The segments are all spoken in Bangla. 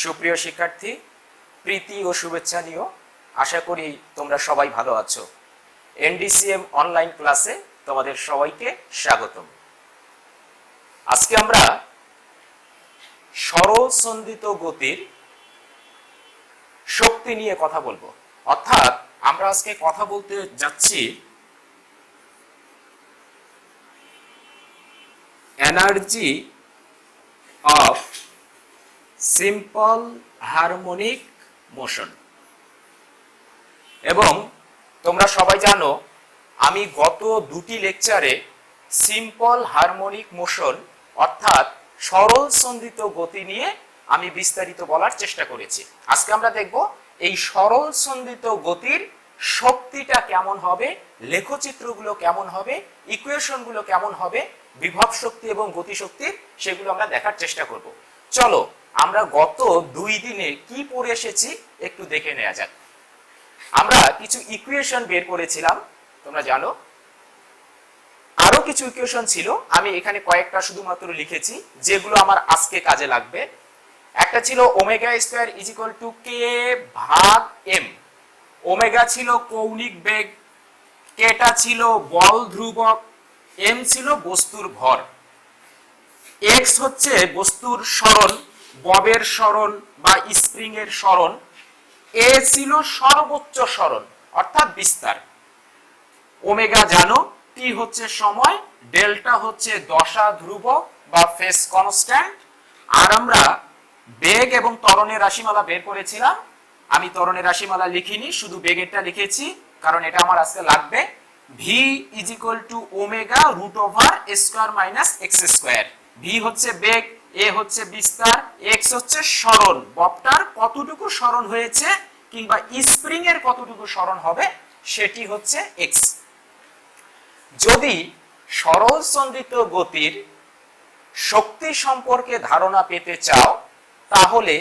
সুপ্রিয় শিক্ষার্থী, প্রীতি ও শুভেচ্ছা নিও। আশা করি তোমরা সবাই ভালো আছো। এনডিসিএম অনলাইন ক্লাসে তোমাদের সবাইকে স্বাগতম। আজকে আমরা সরল সন্ধিত গতির শক্তি নিয়ে কথা বলবো। অর্থাৎ আমরা আজকে কথা বলতে যাচ্ছি energy of simple harmonic motion. এবং তোমরা সবাই জানো আমি গত দুটি লেকচারে সিম্পল হারমোনিক মোশন অর্থাৎ সরল সন্ধিত গতি নিয়ে আমি বিস্তারিত বলার চেষ্টা করেছি। আজকে আমরা দেখব এই সরল সন্ধিত গতির শক্তিটা কেমন হবে, লেখচিত্রগুলো কেমন হবে, ইকুয়েশনগুলো কেমন হবে, বিভব শক্তি এবং গতি শক্তির সেগুলো আমরা দেখার চেষ্টা করব। চলো আমরা গত 2 দিনে কি পড়ে এসেছি একটু দেখে নেওয়া যাক। আমরা কিছু ইকুয়েশন বের করেছিলাম, তোমরা জানো। আরো কিছু ইকুয়েশন ছিল, আমি এখানে কয়েকটা শুধুমাত্র লিখেছি যেগুলো আমার আজকে কাজে লাগবে। একটা ছিল omega square is equal to k ভাগ এম। ওমেগা ছিল কৌণিক বেগ, কেটা ছিল বল ধ্রুবক, এম ছিল বস্তুর ভর, এক্স হচ্ছে বস্তুর সরণ, ববের সরণ বা স্প্রিং এর সরণ, এ ছিল সর্বোচ্চ সরণ অর্থাৎ বিস্তার। ওমেগা জানো, টি হচ্ছে সময়, ডেল্টা হচ্ছে দশা ধ্রুবক বা ফেজ কনস্ট্যান্ট। আর আমরা বেগ এবং ত্বরণের রাশিমালা বের করেছিলাম। আমি ত্বরণের রাশিমালা লিখিনি, শুধু বেগেরটা লিখেছি কারণ এটা আমার আজকে লাগবে। V is equal to omega root over square minus X square. V হচ্ছে বেগ, এ হচ্ছে বিস্তার, এক্স হচ্ছে সরণ, ববটার কতটুকু সরণ হয়েছে কিংবা স্প্রিং এর কতটুকু সরণ হবে সেটি হচ্ছে এক্স। যদি সরল সন্ধিত গতির শক্তি সম্পর্কে ধারণা পেতে চাও তাহলে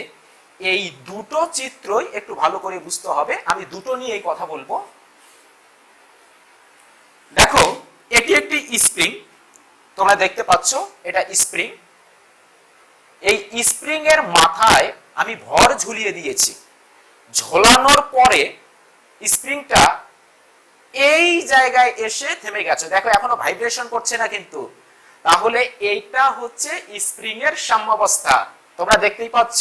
এই দুটো চিত্রই একটু ভালো করে বুঝতে হবে। আমি দুটো নিয়েই কথা বলবো। দেখো, এটি একটি স্প্রিং, তোমরা দেখতে পাচ্ছ এটা স্প্রিং। এই স্প্রিং এর মাথায় আমি ভর ঝুলিয়ে দিয়েছি। ঝোলানোর পরে স্প্রিংটা এই জায়গায় এসে থেমে গেছে। দেখো এখনো ভাইব্রেশন করছে না কিন্তু। তাহলে এইটা হচ্ছে স্প্রিং এর সাম্যাবস্থা। তোমরা দেখতেই পাচ্ছ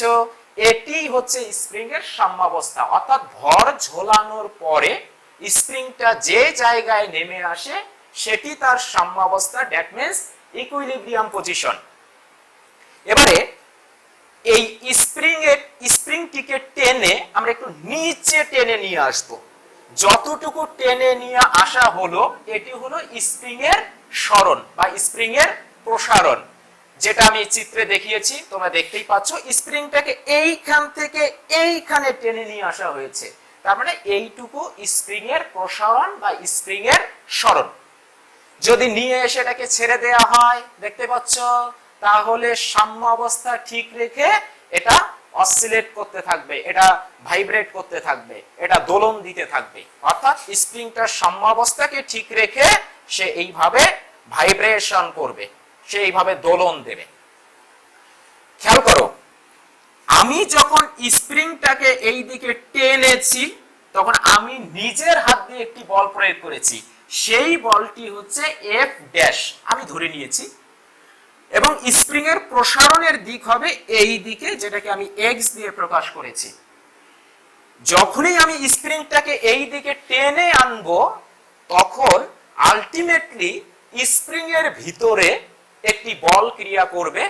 এটি হচ্ছে স্প্রিং এর সাম্যাবস্থা, অর্থাৎ ভর ঝোলানোর পরে স্প্রিংটা যে জায়গায় নেমে আসে সেটি তার সাম্যাবস্থা, দ্যাট মিন্স ইকুইলিব্রিয়াম পজিশন। এবারে এই স্প্রিংটিকে টেনে আমরা একটু নিচে টেনে নিয়ে আসবো। যতটুকু টেনে নিয়ে আসা হলো এটি হলো স্প্রিং এর সরণ বা স্প্রিং এর প্রসারণ, যেটা আমি চিত্রে দেখিয়েছি। তোমরা দেখতেই পাচ্ছ স্প্রিংটাকে এইখান থেকে এইখানে টেনে নিয়ে আসা হয়েছে। তার মানে এইটুকু স্প্রিং এর প্রসারণ বা স্প্রিং এর সরণ। যদি নিয়ে এসে এটাকে ছেড়ে দেওয়া হয়, দেখতে পাচ্ছ, তাহলে সাম্যাবস্থা ঠিক রেখে এটা অসিলেট করতে থাকবে, এটা ভাইব্রেট করতে থাকবে, এটা দোলন দিতে থাকবে। অর্থাৎ স্প্রিংটার সাম্যাবস্থাকে ঠিক রেখে সে এইভাবে ভাইব্রেশন করবে, সে এইভাবে দোলন দেবে। খেয়াল করো, আমি যখন স্প্রিংটাকে এই দিকে টেনেছি তখন আমি নিজের হাত দিয়ে একটি বল প্রয়োগ করেছি। সেই বলটি হচ্ছে এফ ড্যাশ আমি ধরে নিয়েছি এবং স্প্রিং এর প্রসারণের দিক হবে এই দিকে, যেটাকে আমি এক্স দিয়ে প্রকাশ করেছি। যখনই আমি স্প্রিংটাকে এই দিকে টেনে আনবো তখন আলটিমেটলি স্প্রিং এর ভিতরে একটি বল ক্রিয়া করবে,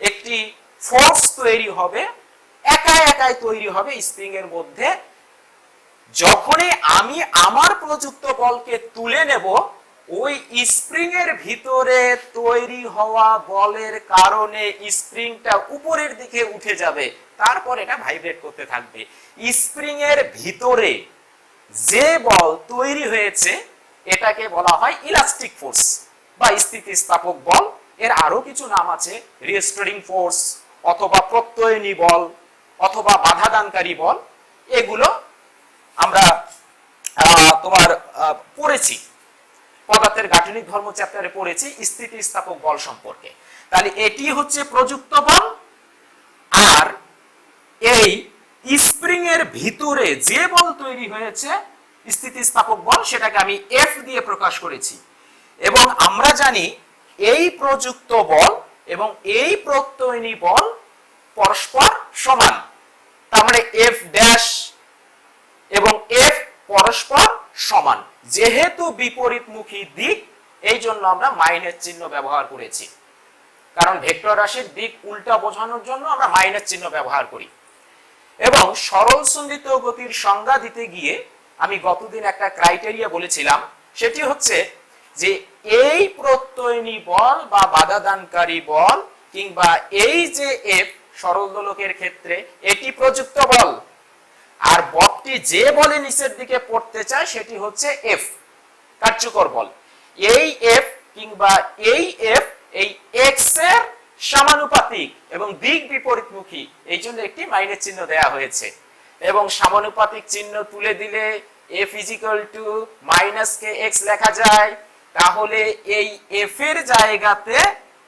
একটি ফোর্স তৈরি হবে, একাই তৈরি হবে স্প্রিং এর মধ্যে। যখনই আমি আমার প্রযুক্ত বলকে তুলে নেব ওই স্প্রিং এর ভিতরে তৈরি হওয়া বলের কারণে স্প্রিংটা উপরের দিকে উঠে যাবে, তারপর এটা ভাইব্রেট করতে থাকবে। স্প্রিং এর ভিতরে যে বল তৈরি হয়েছে এটাকে বলা হয় ইলাস্টিক ফোর্স বা স্থিতিস্থাপক বল। এর আরো কিছু নাম আছে, রিস্টোরিং ফোর্স অথবা প্রত্যয়নী বল অথবা বাধাদানকারী বল। এগুলো আমরা তোমার পড়েছি, পদার্থের গাঠনিক ধর্ম চ্যাপ্টারে পড়েছি স্থিতিস্থাপক বল সম্পর্কে। তাহলে এটি হচ্ছে প্রযুক্ত বল। আর এই স্প্রিং এর ভিতরে যে বল তৈরি হয়েছে স্থিতিস্থাপক বল, সেটাকে আমি এফ দিয়ে প্রকাশ করেছি। এবং আমরা জানি এই প্রযুক্ত বল এবং এই প্রত্যয়নী বল পরস্পর সমান, তার মানে এফ ড্যাশ এবং এফ পরস্পর সমান। যেহেতু বিপরীতমুখী দিক, এই জন্য আমরা মাইনাস চিহ্ন ব্যবহার করেছি, কারণ ভেক্টর রাশির দিক উল্টা বোঝানোর জন্য আমরা মাইনাস চিহ্ন ব্যবহার করি। এবং সরল সন্ধিত গতির সংজ্ঞা দিতে গিয়ে আমি গতদিন একটা ক্রাইটেরিয়া বলেছিলাম, সেটি হচ্ছে যে এই প্রত্যয়নী বল বা বাধাদানকারী বল কিংবা এই যে এফ সরল দোলকের ক্ষেত্রে এটি প্রযুক্ত বল, আর বলটি যে বলে নিচের দিকে পড়তে চায় সেটি হচ্ছে এফ কার্যকর বল। এই এফ কিংবা এই এফ এই এক্স এর সমানুপাতিক এবং দিক বিপরীতমুখী, এই জন্য একটি মাইনাস চিহ্ন দেয়া হয়েছে। এবং সমানুপাতিক চিহ্ন তুলে দিলে এফ ইজিক্যাল টু মাইনাস কে এক্স লেখা যায়। তাহলে এই এফ এর জায়গাতে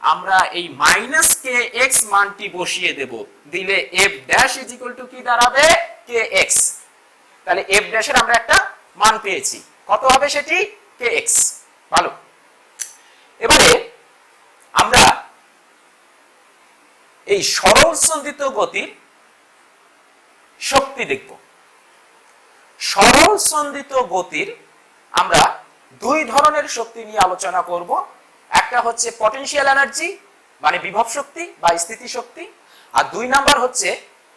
আমরা এই মাইনাস কে এক্স মানটি বসিয়ে দেব, দিলে এফ ড্যাশ ইজিক্যাল টু কি দাঁড়াবে, কে এক্স। তাহলে এফ ড্যাশের আমরা একটা মান পেয়েছি, কত হবে সেটি, কে এক্স। ভালো, এবারে আমরা এই সরল সন্ধিত গতির শক্তি দেখব। সরল সন্ধিত গতির আমরা দুই ধরনের শক্তি নিয়ে আলোচনা করব। একটা হচ্ছে পটেনশিয়াল এনার্জি মানে বিভব শক্তি বা স্থিতি শক্তি, আর দুই নাম্বার হচ্ছে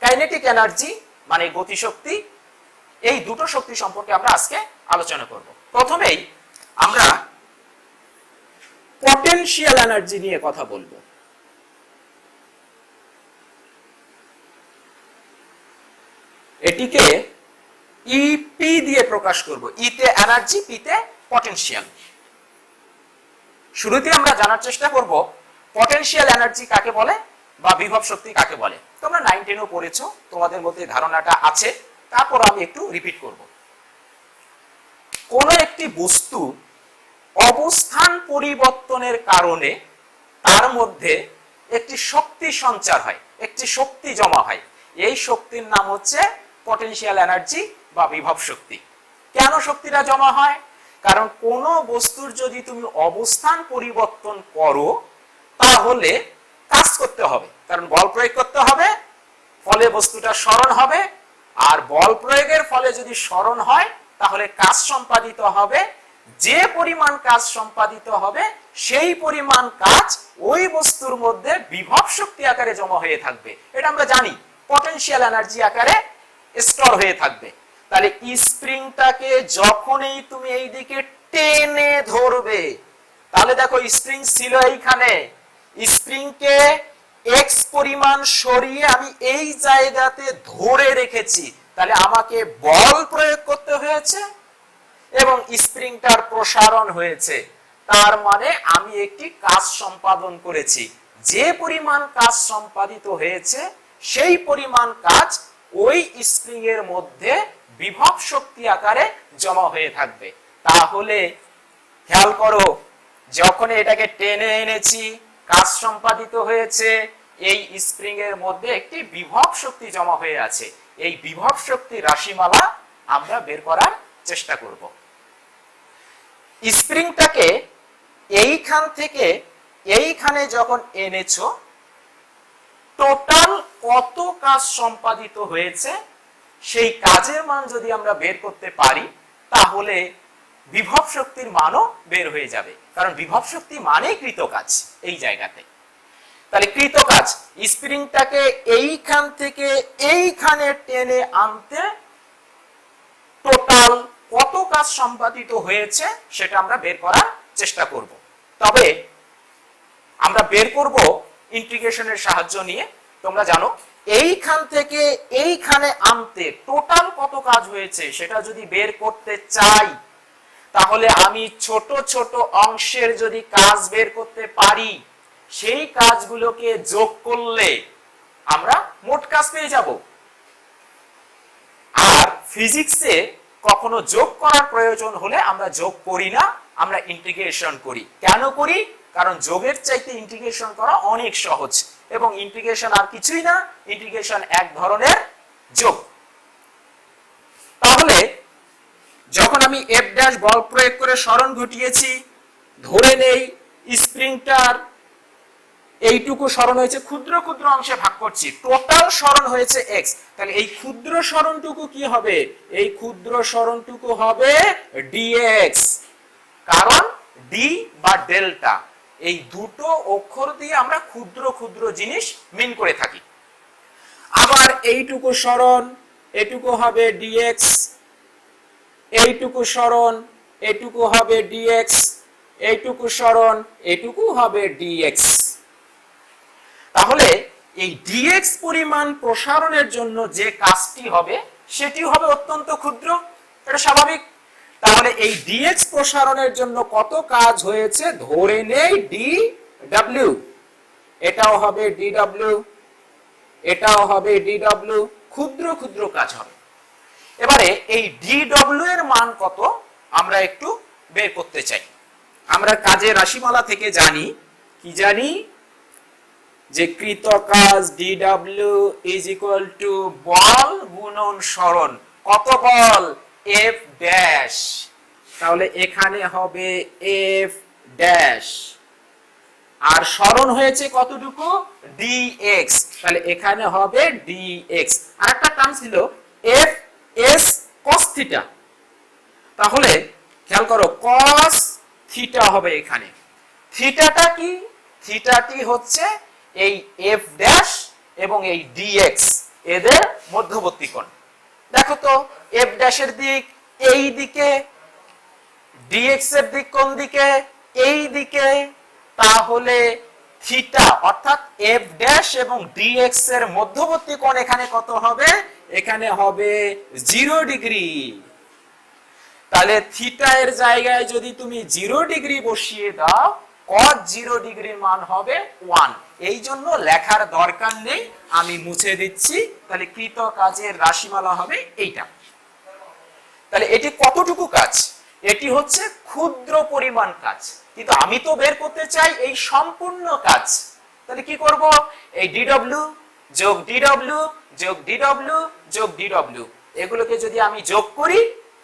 কাইনেটিক এনার্জি মানে গতি শক্তি। এই দুটো শক্তি সম্পর্কে আমরা আজকে আলোচনা করব। প্রথমেই আমরা পটেনশিয়াল এনার্জি নিয়ে কথা বলবো। এটিকে ইপি দিয়ে প্রকাশ করব, ইতে এনার্জি, পিতে পটেনশিয়াল। শুরুতে আমরা জানার চেষ্টা করব পটেনশিয়াল এনার্জি কাকে বলে বা বিভব শক্তি কাকে বলে। তোমরা 9 10 ও পড়েছো, তোমাদের মধ্যে ধারণাটা আছে, তারপর আমি একটু রিপিট করব। কোন একটি বস্তু অবস্থান পরিবর্তনের কারণে তার মধ্যে একটি শক্তি সঞ্চার হয়, একটি শক্তি জমা হয়, এই শক্তির নাম হচ্ছে পটেনশিয়াল এনার্জি বা বিভব শক্তি। কেন শক্তিটা জমা হয়? কারণ কোন বস্তুর যদি তুমি অবস্থান পরিবর্তন করো তাহলে কাজ করতে হবে, কারণ বল প্রয়োগ করতে হবে, ফলে বস্তুটা সরণ হবে। আর বল প্রয়োগের ফলে যদি সরণ হয় তাহলে কাজ সম্পাদিত হবে। যে পরিমাণ কাজ সম্পাদিত হবে সেই পরিমাণ কাজ ওই বস্তুর মধ্যে বিভব শক্তি আকারে জমা হয়ে থাকবে, এটা আমরা জানি, পটেনশিয়াল এনার্জি আকারে স্টোর হয়ে থাকবে। তাহলে স্প্রিংটাকে যখনই তুমি এই দিকে টেনে ধরবে, তাহলে দেখো স্প্রিং ছিল এইখানে, স্প্রিংকে এক্স পরিমাণ সরিয়ে আমি এই জায়গাতে ধরে রেখেছি, তাহলে আমাকে বল প্রয়োগ করতে হয়েছে এবং স্প্রিংটার প্রসারণ হয়েছে। তার মানে আমি একটি কাজ সম্পাদন করেছি। যে পরিমাণ কাজ সম্পাদিত হয়েছে সেই পরিমাণ কাজ ওই স্প্রিং এর মধ্যে বিভব শক্তি আকারে জমা হয়ে থাকবে। তাহলে খেয়াল করো, যখন এটাকে টেনে এনেছি, কাজ সম্পাদিত হয়েছে, এই স্প্রিং এর মধ্যে একটি বিভব শক্তি জমা হয়ে আছে। এই বিভব শক্তির রাশিমালা আমরা বের করার চেষ্টা করব। স্প্রিংটাকে এইখান থেকে এইখানে যখন এনেছো, টোটাল কত কাজ সম্পাদিত হয়েছে সেই কাজের মান যদি আমরা বের করতে পারি তাহলে বিভব শক্তির মানও বের হয়ে যাবে, কারণ বিভব শক্তি মানে কৃত কাজ এই জায়গাতে। তাহলে কৃত কাজ, স্প্রিংটাকে এইখান থেকে এইখানে টেনে আনতে টোটাল কত কাজ সম্পাদিত হয়েছে সেটা আমরা বের করার চেষ্টা করব। তবে আমরা বের করব ইন্টিগ্রেশনের সাহায্য নিয়ে। তোমরা জানো এইখান থেকে এইখানে আনতে টোটাল কত কাজ হয়েছে সেটা যদি বের করতে চাই, তাহলে আমি ছোট ছোট অংশের যদি কাজ বের করতে পারি, সেই কাজগুলোকে যোগ করলে আমরা মোট কাজ পেয়ে যাব। আর ফিজিক্সে কখনো যোগ করার প্রয়োজন হলে আমরা যোগ করি না, আমরা ইন্টিগ্রেশন করি। কেন করি? কারণ যোগের চাইতে ইন্টিগ্রেশন করা অনেক সহজ, এবং ইন্টিগ্রেশন আর কিছুই না, ইন্টিগ্রেশন এক ধরনের যোগ। তাহলে যখন আমি এফ ড্যাশ বল প্রয়োগ করে সরণ ঘটিয়েছি, ধরে নেই স্প্রিংটার এইটুকু সরণ হয়েছে, ক্ষুদ্র ক্ষুদ্র অংশে ভাগ করছি, টোটাল সরণ হয়েছে এক্স। তাহলে এই ক্ষুদ্র সরণটুকু কি হবে? এই ক্ষুদ্র সরণটুকু হবে ডিএক্স, কারণ ডি বা ডেল্টা এই দুটো অক্ষর দিয়ে আমরা ক্ষুদ্র ক্ষুদ্র জিনিস মিন করে থাকি। আবার এইটুকু সরণ, এটুকু হবে ডিএক্স, এইটুকু সরণ, এটুকু হবে ডিএক্স, এইটুকু সরণ, এটুকু হবে ডিএক্স। তাহলে এই ডিএক্স পরিমাণ প্রসারণের জন্য যে কাজটি হবে সেটি হবে অত্যন্ত ক্ষুদ্র, এটা স্বাভাবিক। তাহলে এই ডিএক্স প্রসারণের জন্য কত কাজ হয়েছে? ধরে নেই ডি ডাব্লিউ, এটাও হবে ডি ডাব্লিউ, এটাও হবে ডি ডাব্লিউ, ক্ষুদ্র ক্ষুদ্র কাজ হবে। এবারে এই ডি ডাব্লিউ এর মান কত আমরা একটু বের করতে চাই। আমরা কাজের রাশিমালা থেকে জানি, কি জানি? যে কৃত কাজ d W is equal to বল গুণন সরণ। কত বল? F dash. তাহলে এখানে হবে এফ ড্যাশ, আর সরণ হয়েছে কতটুকু? ডিএক্স, তাহলে এখানে হবে ডিএক্স। আর একটা টার্ম ছিল এফ এস কস থিটা, তাহলে খেয়াল করো কস থিটা হবে এখানে। থিটাটা কি? থিটাটি হচ্ছে এই এফ ড্যাশ এবং এই ডিএক্স এদের মধ্যবর্তী কোণ। দেখো তো এফ ড্যাশের দিক এই দিকে, ডিএক্স এর দিক কোন দিকে? এই দিকে। তাহলে থিটা অর্থাৎ এফ ড্যাশ এবং ডিএক্স এর মধ্যবর্তী কোণ এখানে কত হবে? এখানে হবে 0 ডিগ্রি। তাহলে থিটা এর জায়গায় যদি তুমি 0 ডিগ্রি বসিয়ে দাও, cos 0 ডিগ্রির মান হবে 1। এই জন্য লেখার দরকার নেই, আমি মুছে দিচ্ছি। তাহলে কৃত কাজের রাশিমালা হবে এইটা। তাহলে এটি কতটুকু কাজ? এটি হচ্ছে ক্ষুদ্র পরিমাণ কাজ, কিন্তু আমি তো বের করতে চাই এই সম্পূর্ণ কাজ। তাহলে কি করব? এই ডিডব্লিউ যোগ ডিডব্লিউ যোগ ডিডব্লিউ যোগ ডিডব্লিউ এগুলোকে যদি আমি যোগ করি,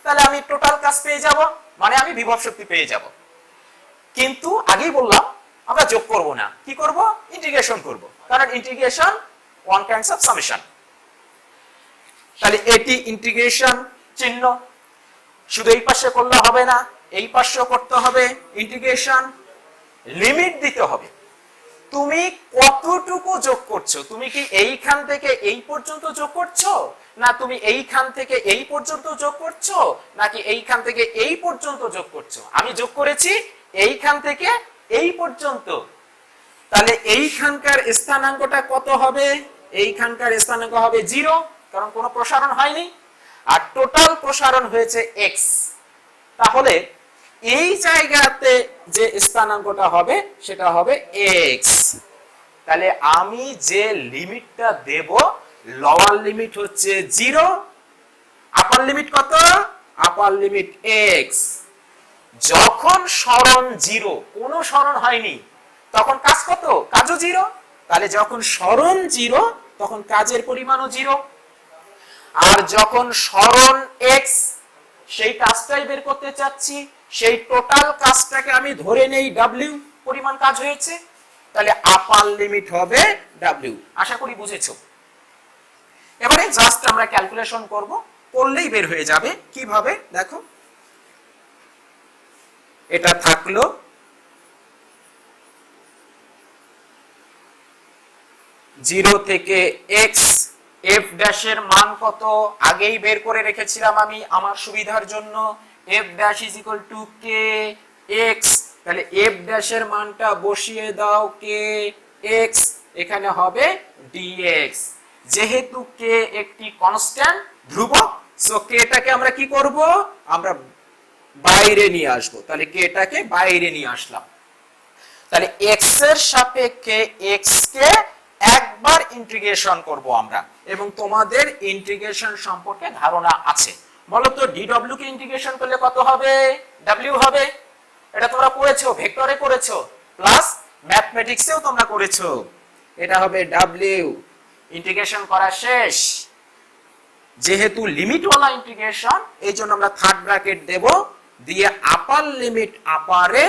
তাহলে আমি টোটাল কাজ পেয়ে যাব, মানে আমি বিভব শক্তি পেয়ে যাব। কিন্তু আগেই বললাম আমরা যোগ করব না, কি করব? ইন্টিগ্রেশন করব, কারণ integration one kinds of summation. তাহলে এটি ইন্টিগ্রেশন চিহ্ন, শুধু এই পাশে করলে হবে না, এই পাশেও করতে হবে ইন্টিগ্রেশন। লিমিট দিতে হবে, তুমি কতটুকু যোগ করছো? তুমি কি এইখান থেকে এই পর্যন্ত যোগ করছো, না তুমি এইখান থেকে এই পর্যন্ত যোগ করছো, নাকি এইখান থেকে এই পর্যন্ত যোগ করছো? আমি যোগ করেছি এইখান থেকে এই পর্যন্ত। তাহলে এইখানকার স্থানাঙ্কটা কত হবে? এইখানকার স্থানাঙ্ক হবে 0, কারণ কোনো প্রসারণ হয়নি, আর টোটাল প্রসারণ হয়েছে x। তাহলে এই জায়গাতে যে স্থানাঙ্কটা হবে সেটা হবে x। তাহলে আমি যে লিমিটটা দেব, লোয়ার লিমিট হচ্ছে 0, আপার লিমিট কত? আপার লিমিট x। যখন সরণ 0, কোনো সরণ হয়নি, তখন কাজ কত? কাজও 0। তাহলে যখন সরণ 0 তখন কাজের পরিমাণও 0। আর যখন সরণ x, সেই কাজটাই বের করতে চাচ্ছি, সেই টোটাল কাজটাকে আমি ধরে নেই w পরিমাণ কাজ হয়েছে, তাহলে আপার লিমিট হবে w। আশা করি বুঝেছো। এবারে জাস্ট আমরা ক্যালকুলেশন করব, করলেই বের হয়ে যাবে। কিভাবে? দেখো, এটা থাকলো 0 থেকে x, f ড্যাশের মান কত আগেই বের করে রেখেছিলাম আমি আমার সুবিধার জন্য, f dash is equal two k x। তাহলে f ড্যাশের মানটা বসিয়ে দাও k x, এখানে হবে dx। যেহেতু k একটি কনস্ট্যান্ট ধ্রুবক, সো k টাকে আমরা কি করব? আমরা বাইরে নিয়ে আসব। তাহলে k টাকে বাইরে নিয়ে আসলাম। তাহলে x এর সাপেক্ষে x কে একবার ইন্টিগ্রেশন করব আমরা, এবং তোমাদের ইন্টিগ্রেশন সম্পর্কে ধারণা আছে। বলো তো dw কে ইন্টিগ্রেশন করলে কত হবে? w হবে। এটা তোমরা করেছো, ভেক্টরে করেছো, প্লাস ম্যাথমেটিক্সেও তোমরা করেছো। এটা হবে w। ইন্টিগ্রেশন করা শেষ। যেহেতু লিমিটওয়ালা ইন্টিগ্রেশন এই জন্য আমরা থার্ড ব্র্যাকেট দেব, দিয়ে আপার লিমিট আপারে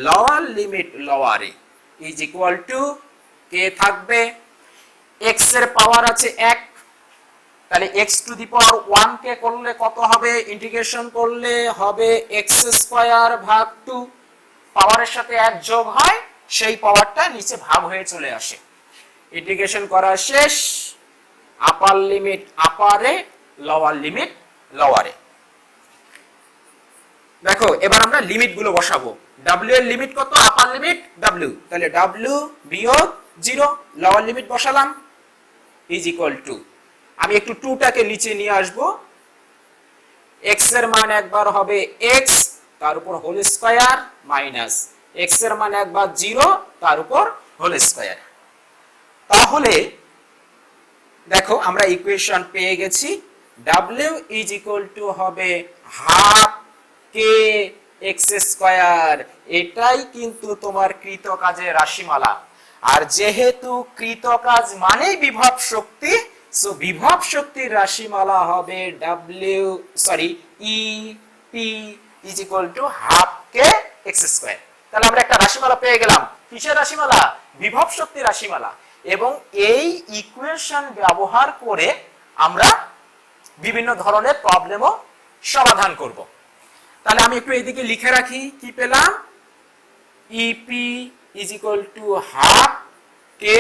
লোয়ার লিমিট লোয়ারে ইজ ইকুয়াল টু কে থাকবে, এক্স এর পাওয়ার আছে 1, তাহলে এক্স টু দি পাওয়ার 1 কে করলে কত হবে, ইন্টিগ্রেশন করলে হবে এক্স স্কয়ার ভাগ 2, পাওয়ারের সাথে 1 যোগ হয়, সেই পাওয়ারটা নিচে ভাগ হয়ে চলে আসে। ইন্টিগ্রেশন করা শেষ, আপার লিমিট আপারে লোয়ার লিমিট লোয়ারে। দেখো এবার আমরা লিমিট গুলো বসাবো। w এর লিমিট কত, আপার লিমিট w, তাহলে w বিয়োগ 0, লোয়ার লিমিট বসালাম ইজ ইকুয়াল টু, আমি একটু 2 টাকে নিচে নিয়ে আসব, x এর মান একবার হবে x তার উপর হোল স্কয়ার মাইনাস x এর মান একবার 0 তার উপর হোল স্কয়ার। তাহলে দেখো আমরা ইকুয়েশন পেয়ে গেছি, w ইজ ইকুয়াল টু হবে হাফ কে এক্স স্কয়ার, এটাই কিন্তু তোমার কৃতকাজের রাশিমালা। আর যেহেতু কৃতকাজ মানেই বিভব শক্তি, সো বিভব শক্তির রাশিমালা হবে E P is equal to half K X square. তাহলে আমরা একটা রাশিমালা পেয়ে গেলাম, কিসের রাশিমালা, বিভব শক্তির রাশিমালা। এবং এই ইকুয়েশন ব্যবহার করে আমরা বিভিন্ন ধরনের প্রবলেমও সমাধান করব। তাহলে আমি একটু এইদিকে লিখে রাখি, কি পেলাম, EP is equal to half K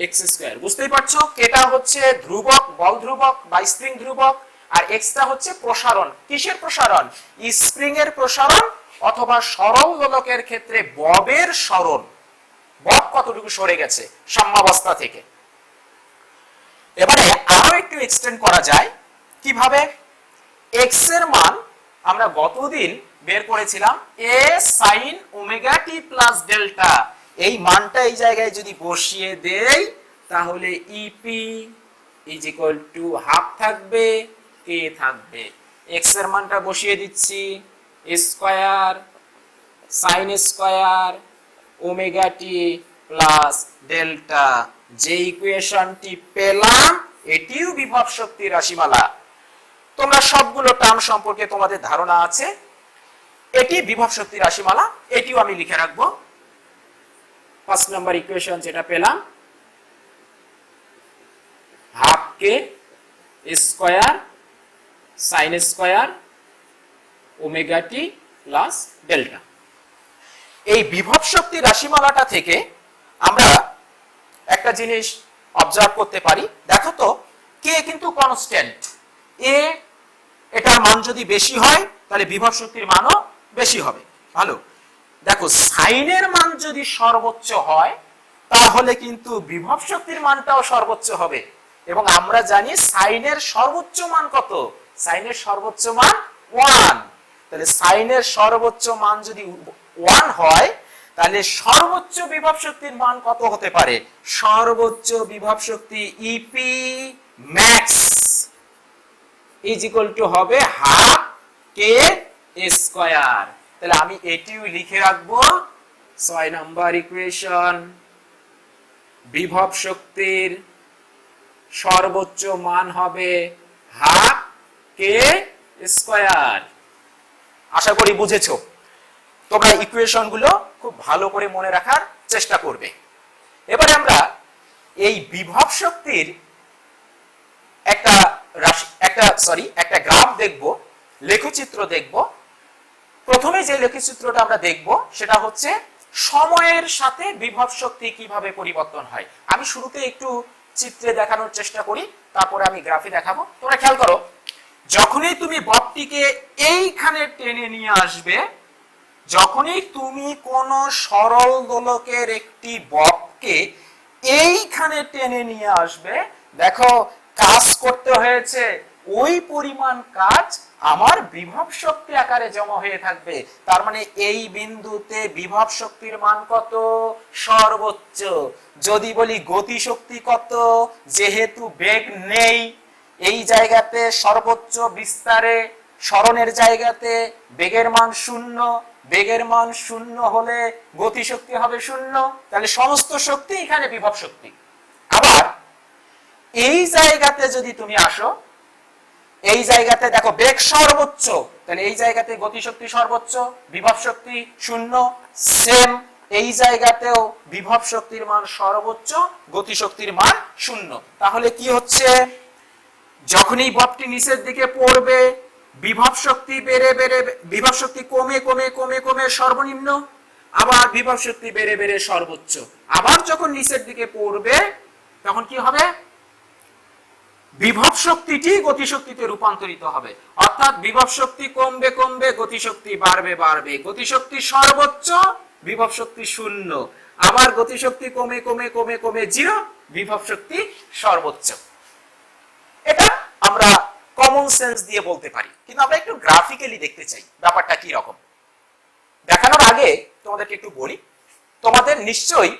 X square. বুঝতেই পারছো, কেটা হচ্ছে ধ্রুবক, বল ধ্রুবক বা স্প্রিং ধ্রুবক, আর এক্সটা হচ্ছে প্রসারণ। কিসের প্রসারণ, স্প্রিং এর প্রসারণ, অথবা সরল দোলকের ক্ষেত্রে ববের সরণ, বব কতটুকু সরে গেছে সাম্যাবস্থা থেকে। এবারে আরো একটু এক্সটেন্ড করা যায়, কিভাবে, এক্স এর মান আমরা গতদিন বের করেছিলাম a sin omega t plus delta, এই মানটা এই জায়গায় যদি বসিয়ে দেই তাহলে ep is equal to half থাকবে, k থাকবে, x এর মানটা বসিয়ে দিচ্ছি square sin square omega t plus delta. যে ইকুয়েশনটি পেলাম এটিও বিভব শক্তির রাশিমালা। তোমরা সবগুলো টার্ম সম্পর্কে তোমাদের ধারণা আছে, এটি বিভব শক্তি রাশিমালা, এটিও আমি লিখে রাখবো। 5 নম্বর ইকুয়েশন যেটা পেলাম, হাফ কে স্কয়ার সাইন স্কয়ার ওমেগা টি প্লাস ডেল্টা। এই বিভব শক্তি রাশিমালাটা থেকে আমরা একটা জিনিস অবজার্ভ করতে পারি, দেখো তো কে কিন্তু কনস্ট্যান্ট, এ এটার মান যদি বেশি হয় তাহলে বিভব শক্তির মানও বেশি হবে। ভালো, দেখো সাইনের মান যদি সর্বোচ্চ হয় তাহলে কিন্তু বিভব শক্তির মানটাও সর্বোচ্চ হবে। এবং আমরা জানি সাইনের সর্বোচ্চ মান কত, সাইনের সর্বোচ্চ মান 1, তাহলে সাইনের সর্বোচ্চ মান যদি 1 হয় তাহলে সর্বোচ্চ বিভব শক্তির মান কত হতে পারে, সর্বোচ্চ বিভব শক্তি EP max is equal to হবে হাফ কে স্কয়ার। তাহলে আমি এটিও লিখে রাখবো, 6 নম্বর ইকুয়েশন, বিভব শক্তির সর্বোচ্চ মান হবে হাফ কে স্কয়ার। আশা করি বুঝেছো। তোমরা ইকুয়েশন গুলো খুব ভালো করে মনে রাখার চেষ্টা করবে। এবারে আমরা এই বিভব শক্তির একটা গ্রাফ দেখব, লেখচিত্র দেখব। প্রথমে যে লেখচিত্রটা আমরা দেখব সেটা হচ্ছে সময়ের সাথে বিভব শক্তি কিভাবে পরিবর্তন হয়। আমি শুরুতে একটু চিত্রে দেখানোর চেষ্টা করি, তারপরে আমি গ্রাফে দেখাবো। তোমরা খেয়াল করো, যখনই তুমি ববটিকে এইখানে টেনে নিয়ে আসবে, যখনই তুমি কোন সরল দোলকের একটি ববকে এইখানে টেনে নিয়ে আসবে, দেখো কাজ করতে হয়েছে ওই পরিমাণ কাজ আমার বিভব শক্তি আকারে জমা হয়ে থাকবে। তার মানে এই বিন্দুতে বিভব শক্তির মান কত, সর্বোচ্চ। যদি বলি গতি শক্তি কত, যেহেতু বেগ নেই এই জায়গাতে সর্বোচ্চ বিস্তারে, সরণের জায়গাতে বেগের মান 0, বেগের মান 0 হলে গতি শক্তি হবে 0, তাহলে সমস্ত শক্তি এখানে বিভব শক্তি। আবার এই জায়গাতে যদি তুমি আসো, এই জায়গাতে দেখো বেগ সর্বোচ্চ, তাহলে এই জায়গাতে গতিশক্তি সর্বোচ্চ, বিভব শক্তি শূন্য। সেম এই জায়গাতেও বিভব শক্তির মান সর্বোচ্চ, গতিশক্তির মান শূন্য। তাহলে কি হচ্ছে, যখনই বলটি নিচের দিকে পড়বে বিভব শক্তি বেড়ে বেড়ে, বিভব শক্তি কমে কমে কমে কমে সর্বনিম্ন, আবার বিভব শক্তি বেড়ে বেড়ে সর্বোচ্চ। আবার যখন নিচের দিকে পড়বে তখন কি হবে, বিভব শক্তিটি গতিশক্তিতে রূপান্তরিত হবে। অর্থাৎ বিভব শক্তি কমবে কমবে, গতিশক্তি বাড়বে বাড়বে, গতিশক্তি সর্বোচ্চ, বিভব শক্তি শূন্য, আবার গতিশক্তি কমে কমে কমে কমে জিরো, বিভব শক্তি সর্বোচ্চ। এটা আমরা কমন সেন্স দিয়ে বলতে পারি, কিন্তু আমরা একটু গ্রাফিক্যালি দেখতে চাই ব্যাপারটা কি রকম। দেখানোর আগে তোমাদেরকে একটু বলি, তোমাদের নিশ্চয়ই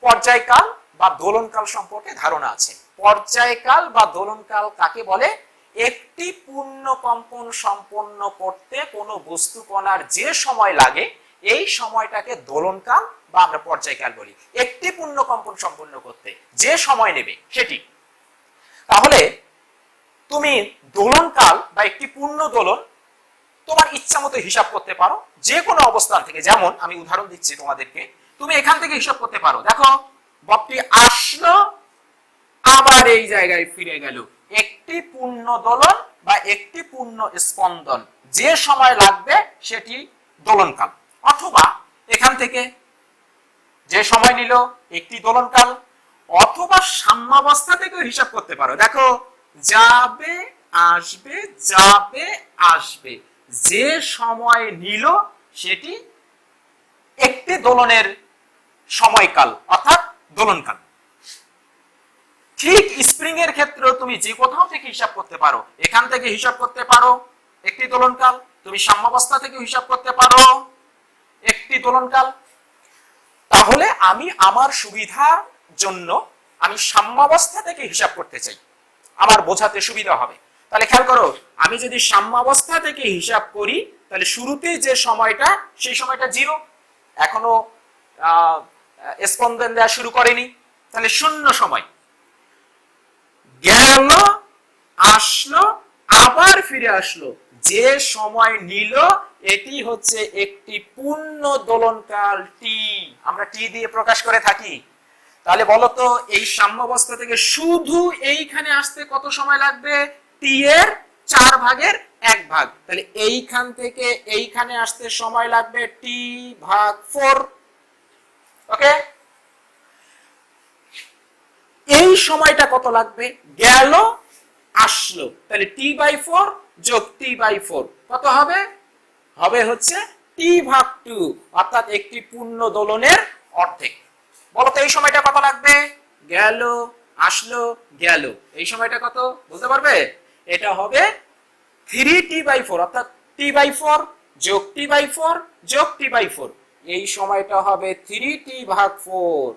পর্যায়কাল বা দোলনকাল সম্পর্কে ধারণা আছে। পর্যায়কাল বা দোলনকাল কাকে বলে? একটি পূর্ণ কম্পন সম্পন্ন করতে কোনো বস্তু কণার যে সময় লাগে এই সময়টাকে দোলনকাল বা আমরা পর্যায়কাল বলি। একটি পূর্ণ কম্পন সম্পন্ন করতে যে সময় নেবে সেটি। তাহলে তুমি দোলনকাল বা একটি পূর্ণ দোলন তোমার ইচ্ছা মতো হিসাব করতে পারো যে কোনো অবস্থান থেকে। যেমন আমি উদাহরণ দিচ্ছি তোমাদেরকে, তুমি এখান থেকে হিসাব করতে পারো, দেখো বলটি আসলো আবার এই জায়গায় ফিরে গেল। একটি পূর্ণ দোলন বা একটি পূর্ণ স্পন্দন যে সময় লাগবে সেটি দোলনকাল। অথবা এখান থেকে যে সময় নিল একটি দোলনকাল, অথবা সাম্যাবস্থা থেকেও হিসাব করতে পারো। দেখো যাবে আসবে যাবে আসবে, যে সময় নিল সেটি একটি দোলনের সময়কাল অর্থাৎ দোলনকাল। ঠিক স্প্রিং এর ক্ষেত্রে তুমি যে কোথাও থেকে হিসাব করতে পারো, এখান থেকে হিসাব করতে পারো একটি দোলনকাল, তুমি সাম্যাবস্থা থেকে হিসাব করতে পারো একটি দোলনকাল। তাহলে আমি আমার সুবিধার জন্য আমি সাম্যাবস্থা থেকে হিসাব করতে চাই, আমার বোঝাতে সুবিধা হবে। তাহলে খেয়াল করো, আমি যদি সাম্যাবস্থা থেকে হিসাব করি তাহলে শুরুতে যে সময়টা সেই সময়টা জিরো, এখনো স্পন্দন দেওয়া শুরু করেনি, তাহলে শূন্য সময়। গেল আসলো আবার ফিরে আসলো, যে সময় নিল এটি হচ্ছে একটি পূর্ণ দোলনকাল টি। আমরা টি দিয়ে প্রকাশ করে থাকি। তাহলে বলতো এই সাম্যাবস্থা থেকে শুধু এইখানে আসতে কত সময় লাগবে? টি এর 4/1 তাহলে এইখান থেকে এইখানে আসতে সময় লাগবে t/4। ওকে, এই সময়টা কত লাগবে? গেল আসলো, তাহলে t/4 যোগ t/4 কত হবে? হবে হচ্ছে t/2, অর্থাৎ একটি পূর্ণ দোলনের অর্ধেক। বলতো এই সময়টা কত লাগবে? গেল আসলো গেল, এই সময়টা কত বলতে পারবে? এটা হবে 3t/4, অর্থাৎ t/4 যোগ t/4 যোগ t/4, এই সময়টা হবে 3t/4।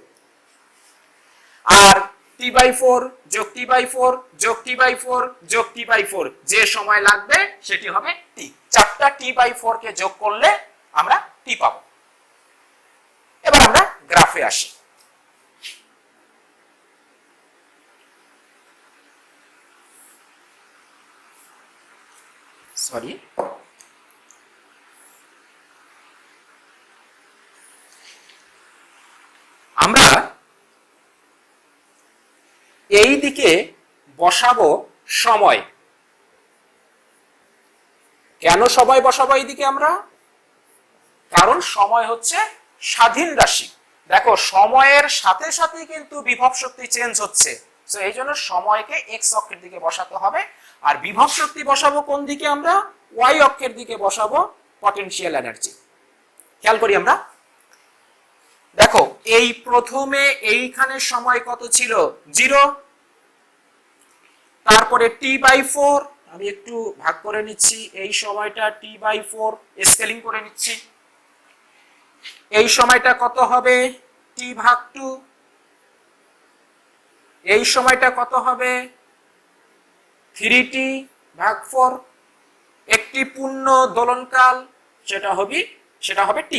আর t/4 যোগ t/4 যোগ t/4 যোগ t/4 যে সময় লাগবে সেটি হবে t। চারটা t/4 কে যোগ করলে আমরা t পাবো। এবার আমরা গ্রাফে আসি। সরি, আমরা এই দিকে বসাবো সময়। কেন সময় বসাবো এই দিকে আমরা? কারণ সময় হচ্ছে স্বাধীন রাশি। দেখো সময়ের সাথে সাথে কিন্তু বিভব শক্তি চেঞ্জ হচ্ছে, সো এই জন্য সময়কে এক্স অক্ষের দিকে বসাতে হবে। আর বিভব শক্তি বসাবো কোন দিকে? আমরা ওয়াই অক্ষের দিকে বসাবো পটেনশিয়াল এনার্জি। খেয়াল করি আমরা, দেখো এই প্রথমে এইখানে সময় কত ছিল? 0। তারপরে t/4, আমি একটু ভাগ করে নিচ্ছি, এই সময়টা t/4 স্কেলিং করে নিচ্ছি। এই সময়টা কত হবে? t/2। এই সময়টা কত হবে? 3t/4। একটি পূর্ণ দোলনকাল সেটা হবে t।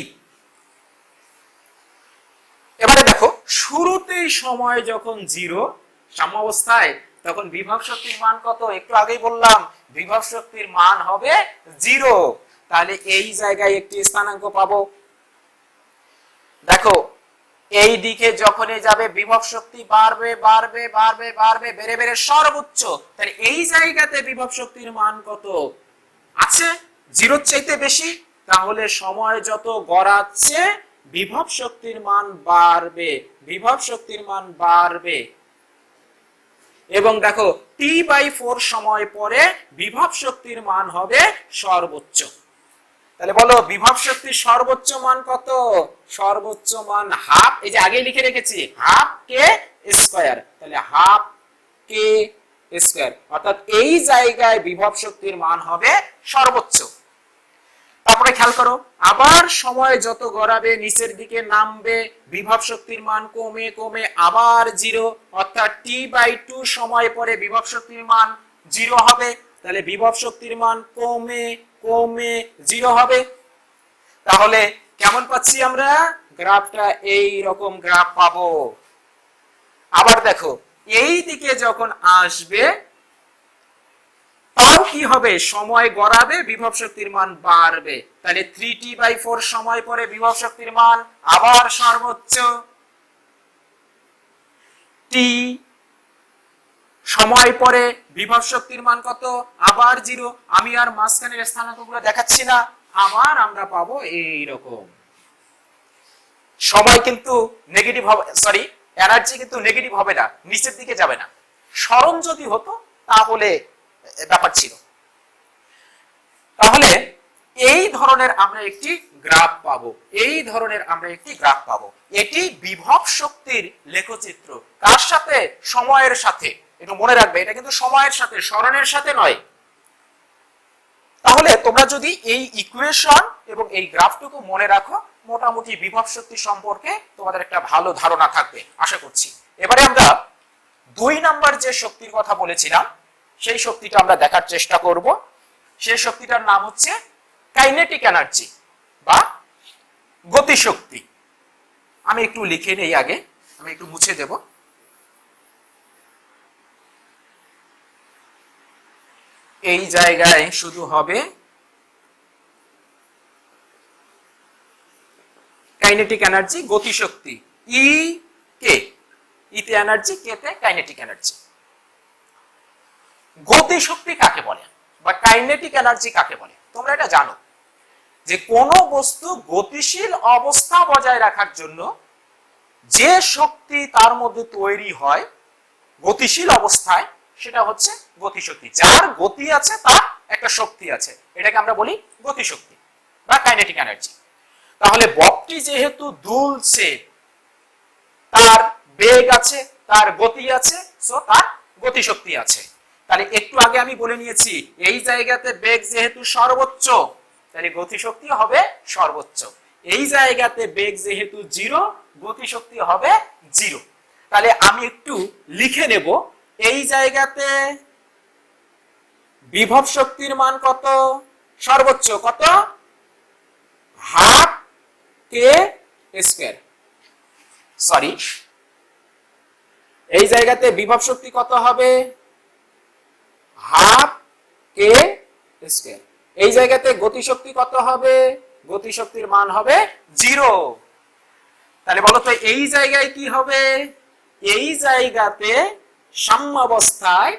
এবারে দেখো শুরুতেই সময় যখন 0 সাম্যাবস্থায়, তখন বিভব শক্তির মান কত? একটু আগেই বললাম বিভব শক্তির মান হবে 0। তাহলে এই জায়গায় একটি স্থানাঙ্ক পাবো। দেখো এই দিকে যখনই যাবে বিভব শক্তি বাড়বে বাড়বে বাড়বে বাড়বে বেড়ে বেড়ে সর্বোচ্চ। তাহলে এই জায়গাতে বিভব শক্তির মান কত আছে? 0 চাইতে বেশি। তাহলে সময় যত গড়াচ্ছে বিভব শক্তির মান বাড়বে, বিভব শক্তির মান বাড়বে। এবং দেখো T/4 সময় পরে বিভব শক্তির মান হবে সর্বোচ্চ। তাহলে বলো বিভব শক্তির সর্বোচ্চ মান কত? সর্বোচ্চ মান হাফ, এই যে আগে লিখে রেখেছি হাফ কে স্কয়ার। তাহলে হাফ কে স্কয়ার, অর্থাৎ এই জায়গায় বিভব শক্তির মান হবে সর্বোচ্চ। তারপরে খেয়াল করো, আবার সময় যত গড়াবে নিচের দিকে নামবে বিভব শক্তির মান কমে কমে আবার 0, অর্থাৎ T/2 সময় পরে বিভব শক্তির মান 0 হবে। তাহলে বিভব শক্তির মান কমে কমে 0 হবে। তাহলে কেমন পাচ্ছি আমরা? গ্রাফটা এই রকম গ্রাফ পাবো। আবার দেখো এই দিকে যখন আসবে তাও কি হবে? সময় গড়াবে বিভব শক্তির মান বাড়বে। তাহলে 3T/4 সময় পরে বিভব শক্তির মান আবার সর্বোচ্চ, T সময় পরে বিভব শক্তির মান কত? আবার 0। আমি আর মাঝখানের স্থানাঙ্কগুলো দেখাচ্ছি না, আবার আমরা পাবো এই রকম। সময় কিন্তু নেগেটিভ হবে, সরি এনার্জি কিন্তু নেগেটিভ হবে না, নিচের দিকে যাবে না। সরণ যদি হতো তাহলে ব্যাপার ছিল। তাহলে এই ধরনের আমরা একটি গ্রাফ পাবো, এই ধরনের আমরা একটি গ্রাফ পাবো। এটি বিভব শক্তির লেখচিত্র। কার সাথে? সময়ের সাথে। একটু মনে রাখবে, এটা কিন্তু সময়ের সাথে, সরণের সাথে নয়। তাহলে তোমরা যদি এই ইকুয়েশন এবং এই গ্রাফটুকু মনে রাখো, মোটামুটি বিভব শক্তি সম্পর্কে তোমাদের একটা ভালো ধারণা থাকবে আশা করছি। এবারে আমরা 2 নাম্বার যে শক্তির কথা বলেছিলাম সেই শক্তিটা আমরা দেখার চেষ্টা করব। সেই শক্তিটার নাম হচ্ছে কাইনেটিক এনার্জি বা গতিশক্তি। আমি একটু লিখে নেই, আগে আমি একটু মুছে দেব। এই জায়গায় শুধু হবে কাইনেটিক এনার্জি, গতিশক্তি। ই কে, ইতে এনার্জি, কে তে কাইনেটিক এনার্জি। গতিশক্তি কাকে বলে বা কাইনেটিক এনার্জি কাকে বলে? তোমরা এটা জানো যে কোন বস্তু গতিশীল অবস্থা বজায় রাখার জন্য যে শক্তি তার মধ্যে তৈরি হয় গতিশীল অবস্থায়, সেটা হচ্ছে গতিশক্তি। যার গতি আছে তার একটা শক্তি আছে, এটাকে আমরা বলি গতিশক্তি বা কাইনেটিক এনার্জি। তাহলে বলটি যেহেতু দুলছে, তার বেগ আছে, তার গতি আছে, সো তার গতিশক্তি আছে। তাহলে একটু আগে আমি বলে নিয়েছি এই জায়গাতে বেগ যেহেতু সর্বোচ্চ, তাহলে গতিশক্তি হবে সর্বোচ্চ। এই জায়গাতে বেগ যেহেতু 0, গতিশক্তি হবে 0। তাহলে আমি একটু লিখে নেব, এই জায়গাতে বিভব শক্তির মান কত? সর্বোচ্চ কত? হাফ কে স্কয়ার। সরি, এই জায়গাতে বিভব শক্তি কত হবে? হাফ কে স্কয়ার। এই জায়গাতে গতিশক্তি কত হবে? গতিশক্তির মান হবে 0। তাহলে বলো তো এই জায়গায় কি হবে? এই জায়গাতে সাম্যাবস্থায়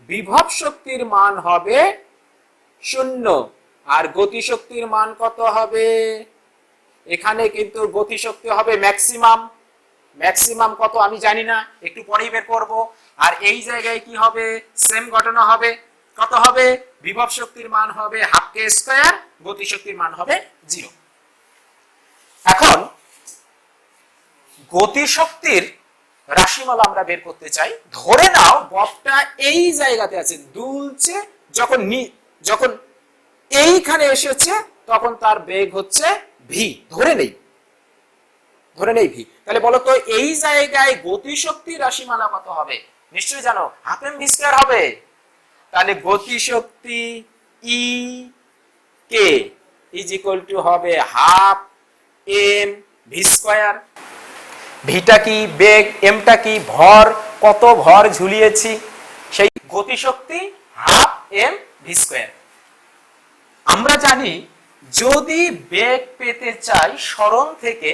বিভব শক্তির মান হবে 0 আর গতিশক্তির মান কত হবে? এখানে কিন্তু গতিশক্তি হবে ম্যাক্সিমাম। ম্যাক্সিমাম কত আমি জানি না, একটু পরেই বের করব। আর এই জায়গায় কি হবে? সেম ঘটনা হবে। কত হবে? বিভব শক্তির মান হবে হাফ কে স্কয়ার, গতিশক্তির মান হবে 0। এখন গতিশক্তির রাশিমালা আমরা বের করতে চাই। ধরে নাও বলটা এই জায়গাতে আছে, দুলছে, যখন এইখানে এসেছে তখন তার বেগ হচ্ছে ভি। ধরে নেই ভি। তাহলে বলো তো এই জায়গায় গতিশক্তির রাশিমালা কত হবে? নিশ্চয়ই জানো, হাফ এম ভি স্কয়ার হবে। তাহলে গতিশক্তি ই কে ইজ ইকুয়াল টু হবে হাফ এম ভি স্কয়ার। ভিটা কি? বেগ। এমটা কি? ভর। কত ভর ঝুলিয়েছি, সেই গতিশক্তি হাফ এম ভি স্কয়ার। আমরা জানি যদি বেগ পেতে চাই সরণ থেকে,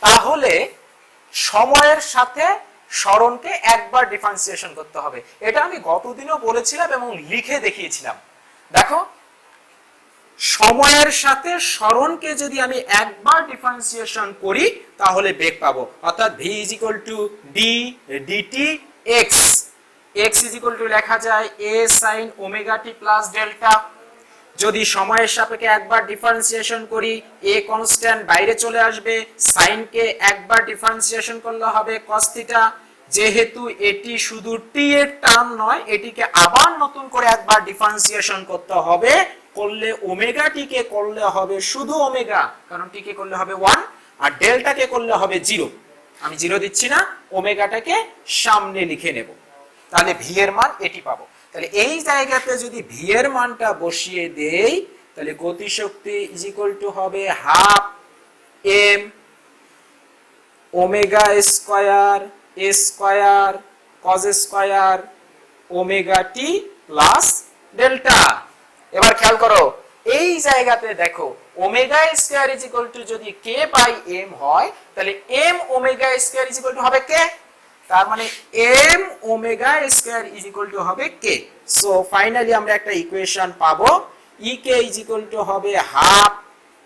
তাহলে সময়ের সাথে সরণকে একবার ডিফারেন্সিয়েশন করতে হবে। এটা আমি গতদিনও বলেছিলাম এবং লিখে দেখিয়েছিলাম। দেখো, সময়ের সাথে সরণকে যদি আমি একবার ডিফারেন্সিয়েশন করি তাহলে বেগ পাবো, অর্থাৎ v d dt x, x লেখা যায় a sin omega t plus delta। যদি সময়ের সাপেক্ষে একবার ডিফারেন্সিয়েশন করি a কনস্ট্যান্ট বাইরে চলে আসবে, sin কে একবার ডিফারেন্সিয়েশন করলে হবে cos থিটা। যেহেতু এটি শুধু t এর টার্ম নয়, এটিকে আবার নতুন করে একবার ডিফারেন্সিয়েশন করতে হবে, করলে ওমেগা টি কে করলে হবে শুধু ওমেগা, কারণ টি কে করলে হবে 1 আর ডেল্টা কে করলে হবে 0। আমি 0 দিচ্ছি না, ওমেগাটাকে সামনে লিখে নেব, তাহলে ভি এর মান এটি পাবো। তাহলে এই জায়গাতে যদি ভি এর মানটা বসিয়ে দেই, তাহলে গতিশক্তি ইজ ইকুয়াল টু হবে half M omega square A square cos square omega T plus delta. এবার খেয়াল করো, এই জায়গাতে দেখো omega square is equal to যদি কে বাই এম হয়, তাহলে M omega square is equal to হবে কে, তার মানে M omega square is equal to হবে কে। সো ফাইনালি আমরা একটা ইকুয়েশন পাবো, E K is equal to হবে হাফ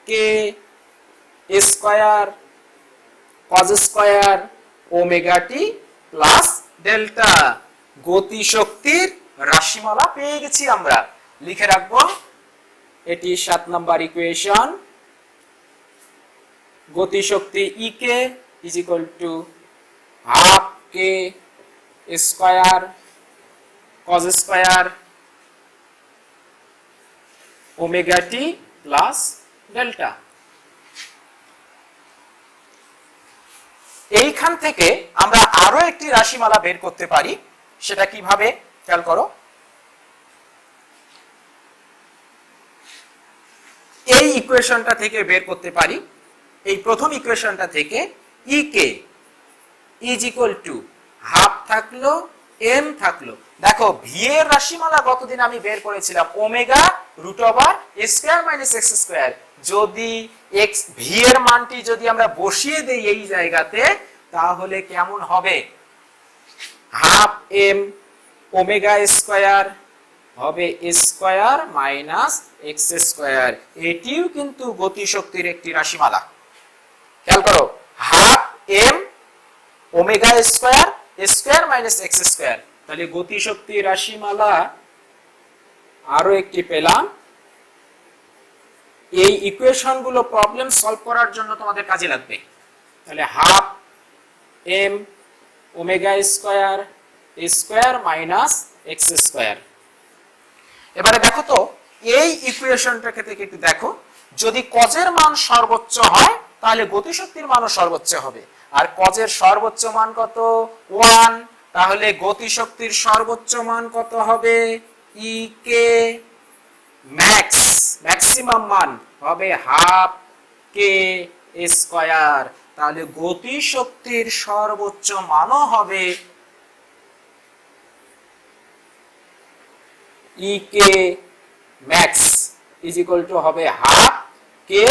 কে স্কয়ার কজ স্কয়ার ওমেগা টি প্লাস ডেল্টা। গতি শক্তির রাশিমালা পেয়ে গেছি আমরা, লিখে রাখবো, এটি 7 নম্বর ইকুয়েশন। গতি শক্তি E K is equal to half K square cos square omega T plus delta. এইখান থেকে আমরা আরো একটি রাশিমালা বের করতে পারি, সেটা কিভাবে খেয়াল করো। এই ইকুয়েশনটা থেকে বের করতে পারি, এই প্রথম ইকুয়েশনটা থেকে E K is equal to half থাকলো এম থাকলো। দেখো ভি এর রাশিমালা গতদিন আমি বের করেছিলাম omega root over square minus X square. যদি এক্স ভি এর মানটি যদি আমরা বসিয়ে দেই এই জায়গাতে, তাহলে কেমন হবে, হাফ এম ওমেগা স্কয়ার হবে স্কয়ার মাইনাস এক্স স্কয়ার। এটিও কিন্তু গতিশক্তির একটি রাশিমালা। খেয়াল করো, half M omega square square minus X square, তাহলে গতিশক্তির রাশিমালা আরো একটি পেলাম। এই ইকুয়েশন গুলো প্রবলেম সলভ করার জন্য তোমাদের কাজে লাগবে। তাহলে half M omega square square minus X square. এবারে দেখো তো, এই ইকুয়েশনটাকে থেকে একটু দেখো, যদি কজের মান সর্বোচ্চ হয় তাহলে গতিশক্তির মানও সর্বোচ্চ হবে, আর কজের সর্বোচ্চ মান কত 1, তাহলে গতিশক্তির সর্বোচ্চ মান কত হবে, ই কে ম্যাক্স ম্যাক্সিমাম মান হবে হাফ কে স্কয়ার। তাহলে গতিশক্তির সর্বোচ্চ মানও হবে E k max is equal to হবে হাফ কে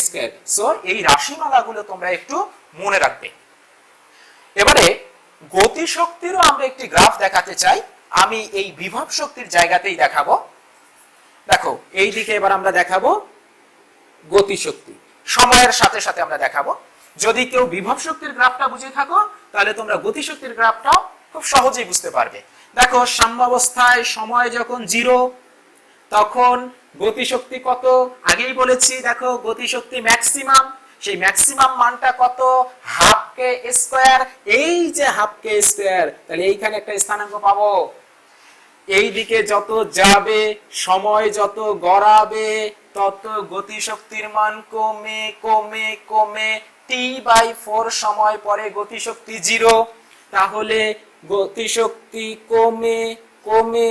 স্কয়ার। সো এই রাশিমালাগুলো তোমরা একটু মনে রাখবে। এবারে গতিশক্তিরও আমরা একটি গ্রাফ দেখাতে চাই, আমি এই বিভব শক্তির জায়গাতেই দেখাবো। দেখো এই দিকে এবার আমরা দেখাবো গতিশক্তি, সময়ের সাথে সাথে আমরা দেখাবো। যদি কেউ বিভব শক্তির গ্রাফটা বুঝে থাকো, তাহলে তোমরা গতিশক্তির গ্রাফটাও খুব সহজেই বুঝতে পারবে। দেখো সাম্যাবস্থায় সময় যখন 0, তখন গতিশক্তি কত, আগেই বলেছি। দেখো গতিশক্তি ম্যাক্সিমাম, সেই ম্যাক্সিমাম মানটা কত, হাফ কে স্কয়ার। এই যে হাফ কে স্কয়ার, তাহলে এইখানে একটা স্থানাঙ্ক পাবো। এই দিকে যত যাবে, সময় যত গড়াবে, তত গতিশক্তির মান কমে কমে কমে t/4 সময় পরে গতিশক্তি 0। তাহলে গতিশক্তি কমে কমে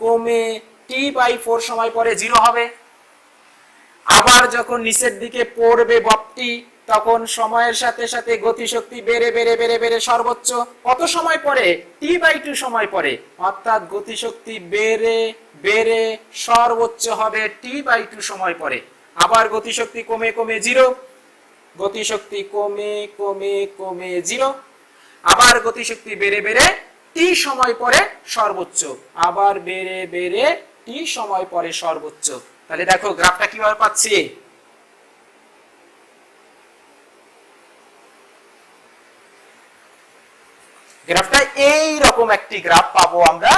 কমে t/4 সময় পরে 0 হবে। আবার যখন নিচের দিকে পড়বে ববটি, তখন সময়ের সাথে সাথে গতিশক্তি বেড়ে বেড়ে বেড়ে বেড়ে সর্বোচ্চ কত সময় পরে, t/2 সময় পরে, অর্থাৎ গতিশক্তি বেড়ে বেড়ে সর্বোচ্চ হবে t/2 সময় পরে। আবার গতিশক্তি কমে কমে 0, গতিশক্তি কমে কমে কমে 0, আবার গতিশক্তি বেড়ে বেড়ে t সময় পরে সর্বোচ্চ, আবার বেড়ে বেড়ে t সময় পরে সর্বোচ্চ। তাহলে দেখো গ্রাফটা কিভাবে পাচ্ছি, গ্রাফটা এই রকম একটি গ্রাফ পাবো আমরা।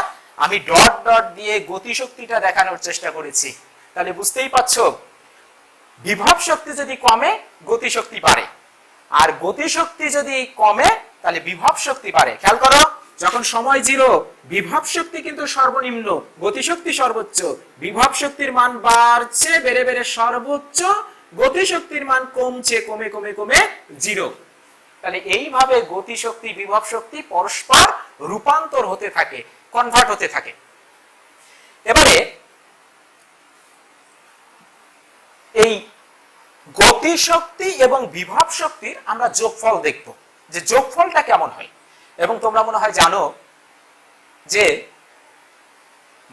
আমি ডট ডট দিয়ে গতিশক্তিটা দেখানোর চেষ্টা করেছি। তাহলে বুঝতেই পারছো, বিভব শক্তি যদি কমে গতিশক্তি বাড়ে, আর গতিশক্তি যদি কমে তাহলে বিভব শক্তি বাড়ে। খেয়াল করো, যখন সময় 0 বিভব শক্তি কিন্তু সর্বনিম্ন, গতিশক্তি সর্বোচ্চ। বিভব শক্তির মান বাড়ছে বেড়ে বেড়ে সর্বোচ্চ, গতিশক্তির মান কমছে কমে কমে কমে 0। তাহলে এইভাবে গতিশক্তি বিভব শক্তি পরস্পর রূপান্তর হতে থাকে, কনভার্ট হতে থাকে। এবারে এই গতিশক্তি এবং বিভব শক্তির আমরা যোগফল দেখব, যে যোগফলটা কেমন হয়। এবং তোমরা মনে হয় জানো যে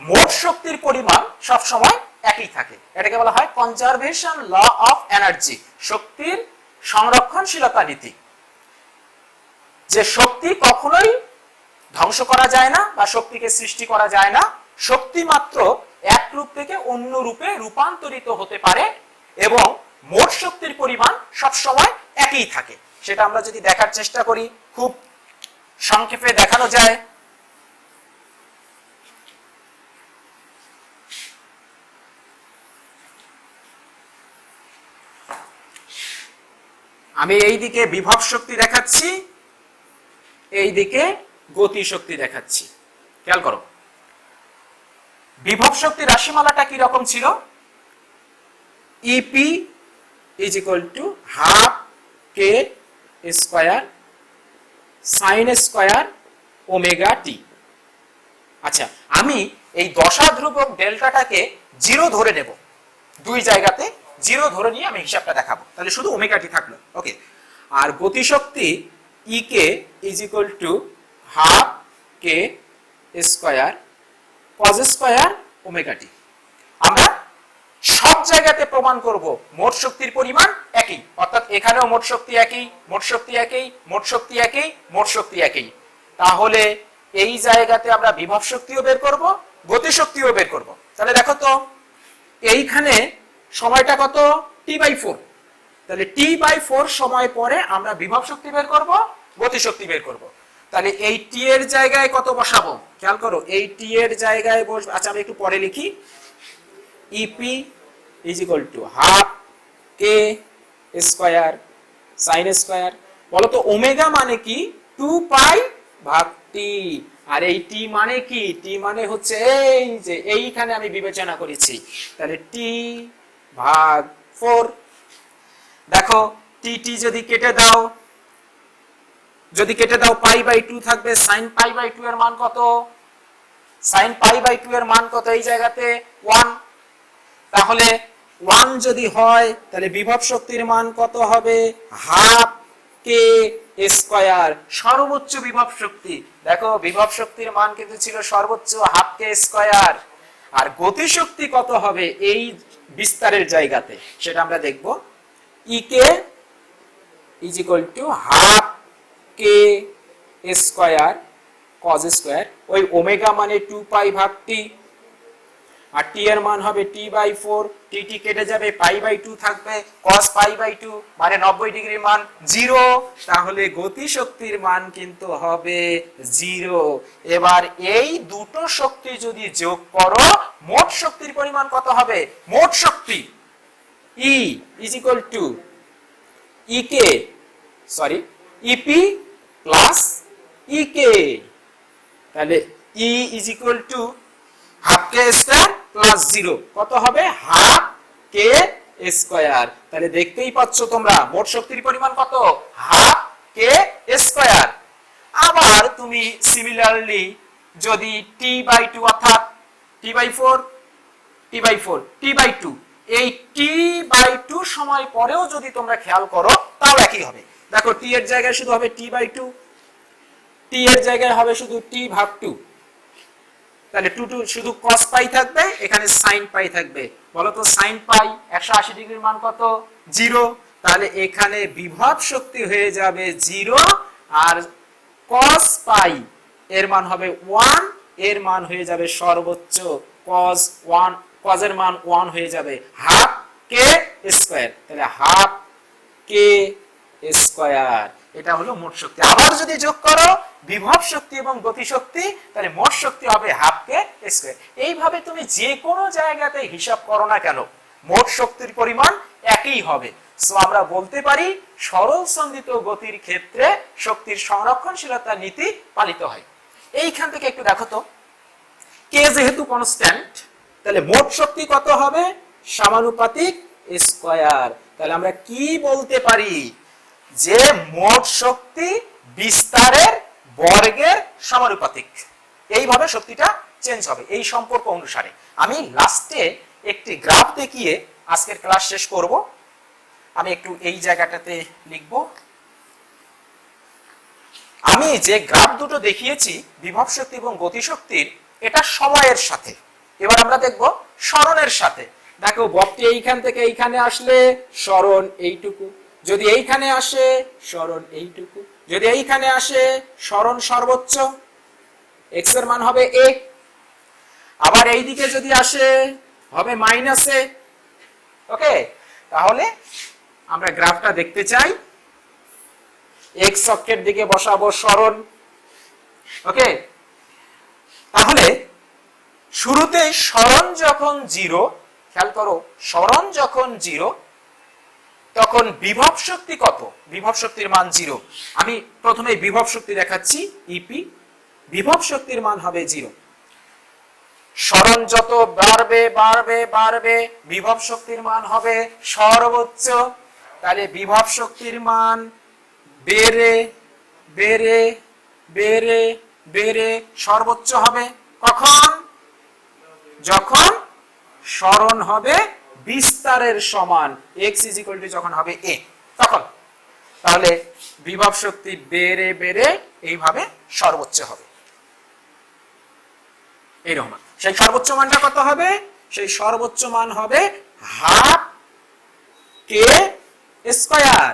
মোট শক্তির পরিমাণ সব সময় একই থাকে, এটাকে বলা হয় কনজারভেশন ল অফ এনার্জি, শক্তির সংরক্ষণশীলতা নীতি। যে শক্তি কখনোই ধ্বংস করা যায় না বা শক্তিকে সৃষ্টি করা যায় না, শক্তি মাত্র এক রূপ থেকে অন্য রূপে রূপান্তরিত হতে পারে এবং মোট শক্তির পরিমাণ সব সময় একই থাকে। সেটা আমরা যদি দেখার চেষ্টা করি, খুব সংক্ষেপে দেখানো যায়। আমি এই দিকে বিভব শক্তি দেখাচ্ছি, এই দিকে গতি শক্তি দেখাচ্ছি। খেয়াল করো, বিভব শক্তি রাশিমালাটা কি রকম ছিল, EP is equal to half k square sin square omega t। আচ্ছা, আমি এই দশা ধ্রুবক ডেল্টাটাকে 0 ধরে নেব, দুই জায়গাতে 0 ধরে নিয়ে আমি হিসাবটা দেখাবো। তাহলে শুধু ওমেগা টি থাকলো, ওকে। আর গতিশক্তি EK is equal to half k square cos square omega t। আমরা সব জায়গাতে প্রমাণ করব মোট শক্তির পরিমাণ একই, অর্থাৎ এখানেও মোট শক্তি একই, মোট শক্তি একই, মোট শক্তি একই, মোট শক্তি একই। তাহলে এই জায়গাতে আমরা বিভব শক্তিও বের করব, গতি শক্তিও বের করব। তাহলে দেখো তো, এইখানে সময়টা কত, t/4। তাহলে t/4 সময় পরে আমরা বিভব শক্তি বের করব, গতি শক্তি বের করব। তাহলে এই t এর জায়গায় কত বসাবো, খেয়াল করো, এই t এর জায়গায় বসবো। আচ্ছা, আমি একটু পরে লিখি, EP is equal to half k square sin square। বলো তো ওমেগা মানে কি, 2 পাই ভাগ t। আর এই t মানে কি, t মানে হচ্ছে এই যে এইখানে আমি বিবেচনা করেছি, তাহলে t ভাগ 4। দেখো t যদি কেটে দাও, যদি কেটে দাও π/2 থাকবে, sin π/2 এর মান কত, sin π/2 এর মান কত, এই জায়গাতে 1। তাহলে 1 যদি হয় তাহলে বিভব শক্তির মান কত হবে, হাফ কে স্কয়ার, সর্বোচ্চ বিভব শক্তি। দেখো বিভব শক্তির মান কিন্তু ছিল সর্বোচ্চ হাফ কে স্কয়ার। আর গতি শক্তি কত হবে এই বিস্তারের জায়গাতে, সেটা আমরা দেখব। EK is equal to half k square cos square, ওই ওমেগা মানে 2 পাই ভাগ t, আর t এর মান হবে t/4, t কেটে যাবে, π/2 থাকবে, cos π/2 মানে 90 ডিগ্রি মান 0। তাহলে গতি শক্তির মান কিন্তু হবে 0। এবার এই দুটো শক্তি যদি যোগ করো, মোট শক্তির পরিমাণ কত হবে, মোট শক্তি E is equal to EK, sorry EP plus EK। তাহলে E is equal to half K square plus 0 কত হবে, হাফ কে স্কয়ার। তাহলে দেখতেই পাচ্ছ তোমরা মোট শক্তির পরিমাণ কত, হাফ কে স্কয়ার। আবার তুমি সিমিলারলি যদি t/2 অর্থাৎ t/4 t/2 এই t/2 সময় পরেও যদি তোমরা খেয়াল করো, একই হবে। দেখো টি এর জায়গায় শুধু হবে t/2, টি এর জায়গায় হবে শুধু t/2, তাহলে 2 শুধু cos পাই থাকবে, এখানে sin পাই থাকবে। বলো তো sin পাই 180 ডিগ্রির মান কত? 0। তাহলে এখানে বিভব শক্তি হয়ে যাবে 0, আর cos পাই এর মান হবে 1, এর মান হয়ে যাবে সর্বোচ্চ cos 1, cos এর মান 1 হয়ে যাবে হাফ k স্কয়ার, তাহলে হাফ k স্কয়ার। এটা হলো মোট শক্তি। আবার যদি যোগ করো বিভব শক্তি এবং গতি শক্তি, তাহলে মোট শক্তি হবে হাফ কে স্কয়ার। এইভাবে তুমি যে কোনো জায়গাতে হিসাব করো না কেন, মোট শক্তির পরিমাণ একই হবে। সো আমরা বলতে পারি সরল সন্ধিত গতির ক্ষেত্রে শক্তির সংরক্ষণশীলতার নীতি পালিত হয়। এইখান থেকে একটু দেখো তো, কে যেহেতু কনস্ট্যান্ট, তাহলে মোট শক্তি কত হবে? সমানুপাতিক স্কয়ার। তাহলে আমরা কি বলতে পারি? যে মোট শক্তি বিস্তারের বর্গের সমানুপাতিক। এইভাবে শক্তিটা চেঞ্জ হবে এই সম্পর্ক অনুসারে। আমি লাস্টে একটি গ্রাফ দেখিয়ে আজকের ক্লাস শেষ করব। আমি একটু এই জায়গাটাতে লিখব। আমি যে গ্রাফ দুটো দেখিয়েছি বিভব শক্তি এবং গতি শক্তির, এটা সময়ের সাথে। এবার আমরা দেখব সরণের সাথে। দেখো বলটি এইখান থেকে এইখানে আসলে সরণ এইটুকু, যদি এইখানে আসে সরণ এইটুকু, যদি এইখানে আসে সরণ সর্বোচ্চ x এর মান হবে a, আবার এই দিকে যদি আসে হবে -a। ওকে, তাহলে আমরা গ্রাফটা দেখতে চাই। x অক্ষের দিকে বসাবো সরণ। ওকে, তাহলে শুরুতে সরণ যখন 0, খেয়াল করো সরণ যখন 0, তখন বিভব শক্তি কত? বিভব শক্তির মান 0। আমি প্রথমে বিভব শক্তি দেখাচ্ছি, ইপি। বিভব শক্তির মান হবে 0। সরণ যত বাড়বে বাড়বে বাড়বে, বিভব শক্তির মান হবে সর্বোচ্চ। তাহলে বিভব শক্তির মান বেড়ে বেড়ে বেড়ে বেড়ে সর্বোচ্চ হবে কখন? যখন সরণ হবে বিস্তারের সমান, x যখন হবে a, তখন। তাহলে বিভব শক্তি বেড়ে বেড়ে এইভাবে সর্বোচ্চ হবে। এইরকম সেই সর্বোচ্চ মানটা কত হবে? সেই সর্বোচ্চ মান হবে হাফ কে স্কয়ার।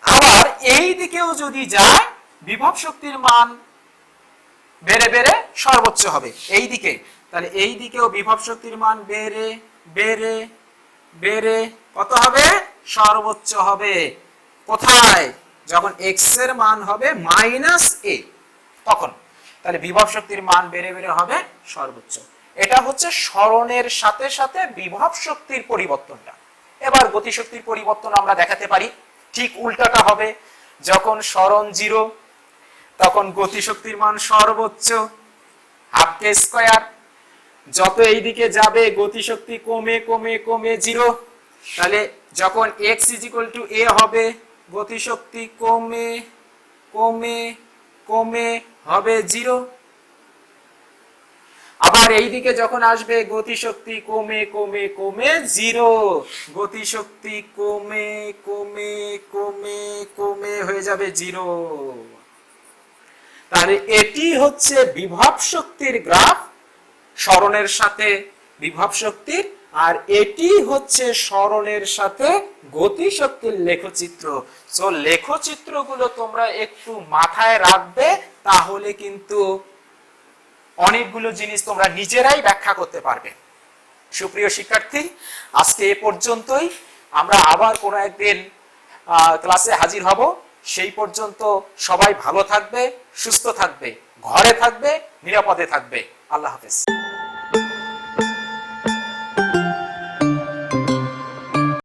আবার এই দিকেও যদি যায়, বিভব শক্তির মান বেড়ে বেড়ে সর্বোচ্চ হবে এই দিকে। তাহলে এই দিকেও বিভব শক্তির মান বেড়ে বেড়ে বেড়ে কত হবে? সর্বোচ্চ হবে। কোথায়? যখন x এর মান হবে -a, তখন। তাহলে বিভব শক্তির মান বেড়ে বেড়ে হবে সর্বোচ্চ। এটা হচ্ছে সরণের সাথে সাথে বিভব শক্তির পরিবর্তনটা। এবার গতি শক্তির পরিবর্তন আমরা দেখাতে পারি। ঠিক উল্টাটা হবে। যখন সরণ 0, তখন গতি শক্তির মান সর্বোচ্চ হাফ কে স্কয়ার। যত এই দিকে যাবে গতি শক্তি কমে কমে কমে 0। তাহলে যখন x a হবে, গতি শক্তি কমে কমে কমে হবে 0। আবার এই দিকে যখন আসবে গতি শক্তি কমে কমে কমে 0, গতি শক্তি কমে কমে কমে কমে হয়ে যাবে 0। তাহলে এটি হচ্ছে বিভব শক্তির গ্রাফ, সরণের সাথে বিভব শক্তির। আর এটি হচ্ছে সরণের সাথে গতি শক্তির লেখচিত্র। সো লেখচিত্রগুলো তোমরা একটু মাথায় রাখবে, তাহলে কিন্তু অনেকগুলো জিনিস তোমরা নিজেরাই ব্যাখ্যা করতে পারবে। সুপ্রিয় শিক্ষার্থী, আজকে এ পর্যন্তই। আমরা আবার কোনো একদিন ক্লাসে হাজির হব। সেই পর্যন্ত সবাই ভালো থাকবে, সুস্থ থাকবে, ঘরে থাকবে, নিরাপদে থাকবে। আল্লাহ হাফেজ।